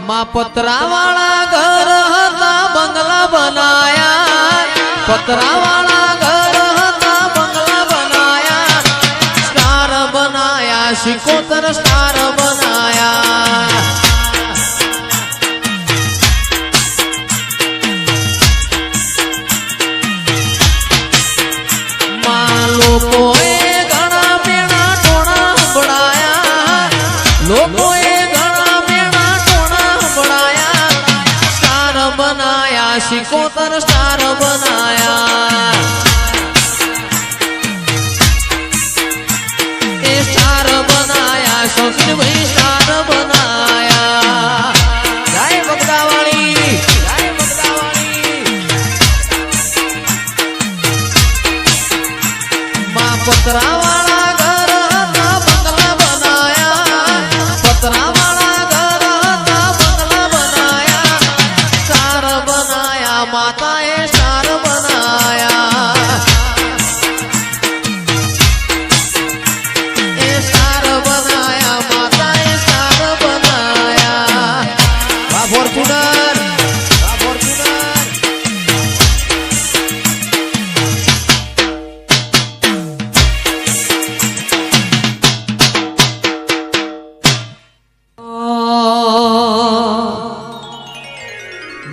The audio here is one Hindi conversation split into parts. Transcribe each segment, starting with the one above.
माँ पतरावाला घर हता बंगला बनाया, पतरावाला घर हता बंगला बनाया, स्टार बनाया, सिकोतर स्टार बनाया। माँ लोकोए घणा मेणा टोणा बढ़ाया, लोकोए सिकोतर स्टार बनाया, ए स्टार बनाया, शौकीन भाई स्टार बनाया। जय बगदावाली, जय बगदावाली। माँ पतरावाला घर हता बंगला बनाया, पतरावाला घर हता बंगला बनाया, स्टार बनाया, माताए स्टार बनाया, ए स्टार बनाया, माताए स्टार बनाया। वाह फॉर्च्यूनर, वाह फॉर्च्यूनर।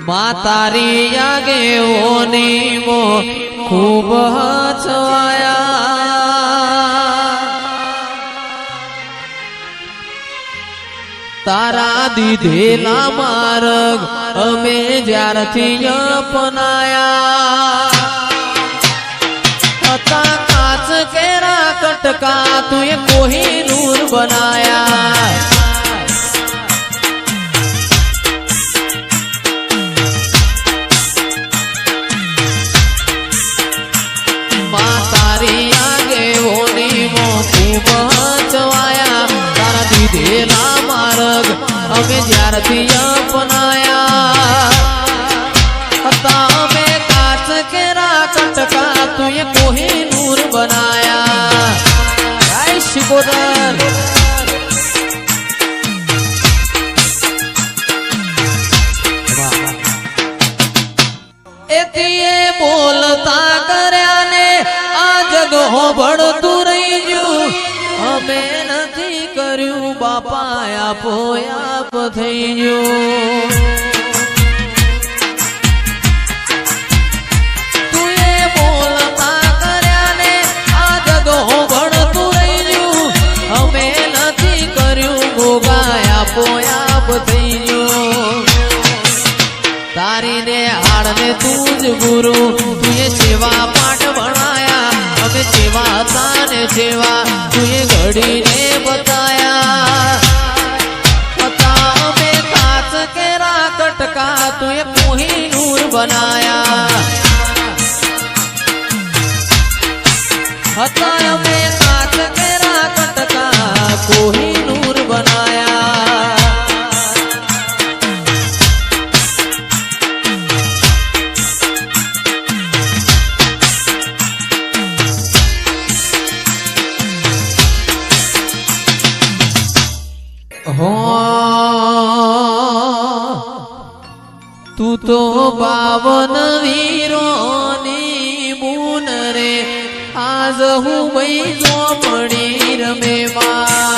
मातारी आगे ओनी मो खूब हचवाया, तारा दीधेला मार्ग अमे ज्यारथी अपनाया, हता काच केरा कटका तुए कोहिनूर बनाया। दीधेला मार्ग अमे ज्यारथी अपनाया, हता अमे काच केरा कटका तुए कोहिनूर बनाया। जय सिकोतर। एतिए बोलता कर्या ने आ जग होबळतुं रही गयुं, अमे नथी कर्युं बापा आपो आप थई गयुं। तुए बोलता कर्या ने आ जग होबळतुं रही गयुं, अमे नथी कर्युं भोगा आपो आप थई गयुं। तारी ने हाड़ ने तूज गुरु तुए सेवा पाठ बनाया, अमे सेवा ताने सेवा तुए घड़ी ने बताया, हता अमे काच केरा कटका तुए कोहिनूर बनाया, हता अमे काच केरा कटका कोहिनूर बनाया। तू तो 52 वीरोनी बून रे, आज हूँ वही झोपड़ी रमे माँ।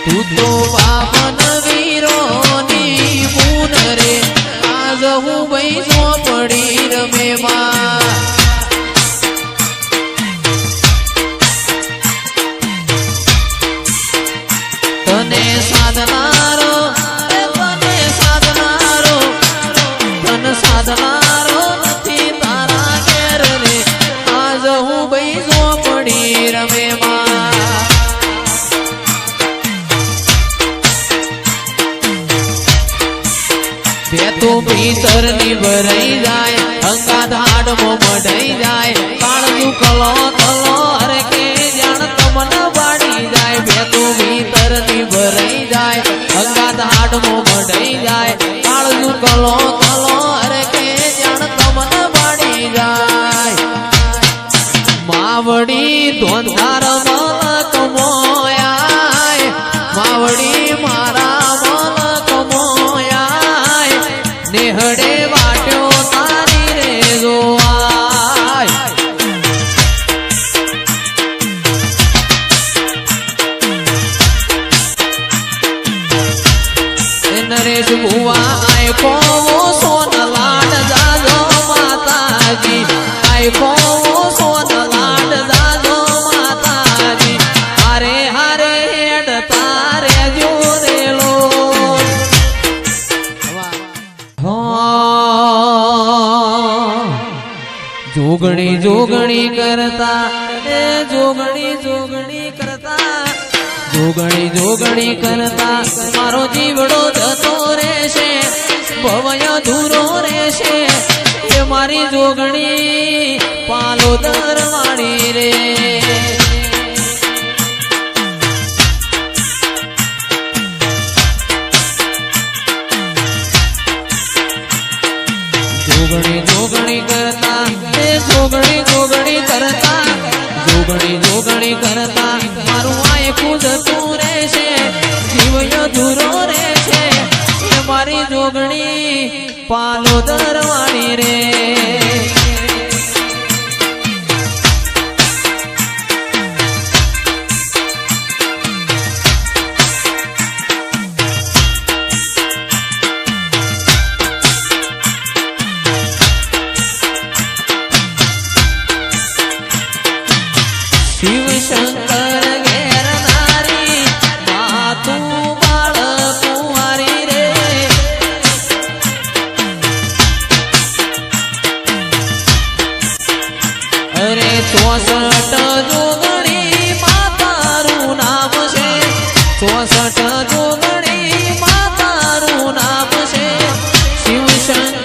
तू तो 52 वीरोनी बून रे, आज हूँ वही झोपड़ी रमे माँ। तने साधनारो, तने साधनारो, तन साधनारो नथी तारा घेर रे, आज हूँ भाई झोपड़ी रमे माँ। बेतो भीतर नी भराई जाए, अंगा धाड़ मो मढ़ाई जाए, काळजू कलो कलो हरे के जान तमन बाड़ी जाए। बेतो भीतर नी भराई जाए, अंगा धाड़ मो मढ़ाई जाए, काळजू कलो कलो हरे के जान तमन बाड़ी जाए। ધોંધાર મલક મોયાય માવડી મારા મલક મોયાય નેહડે વાટ્યો તારી રે જોવાય નરેશ ભુવા આયકો સોનલાડ જાજો માતાજી આયકો સોનલાડ જાજો માતાજી હારે હારે હેડ તારે જોરેલો જોગણી જોગણી કરતા એ જોગણી જોગણી કરતા જોગણી જોગણી કરતા મારો જીવડો જતો રહેશે ભવય ધૂરો રહેશે એ મારી જોગણી પાલો દરવાણી રે જોગણી જોગણી કરતા એ જોગણી જોગણી કરતા જોગણી જોગણી કરતા મારું આયખું જતું રહેશે જીવય ધૂરો રહેશે એ મારી જોગણી પાલો દરવાણી રે શિવ શંકર ઘેર નારી માતું બાળ કુંવારી રે અરે 64 જોગણી માતારું નામ છે 64 જોગણી માતારું નામ છે શિવ શંકર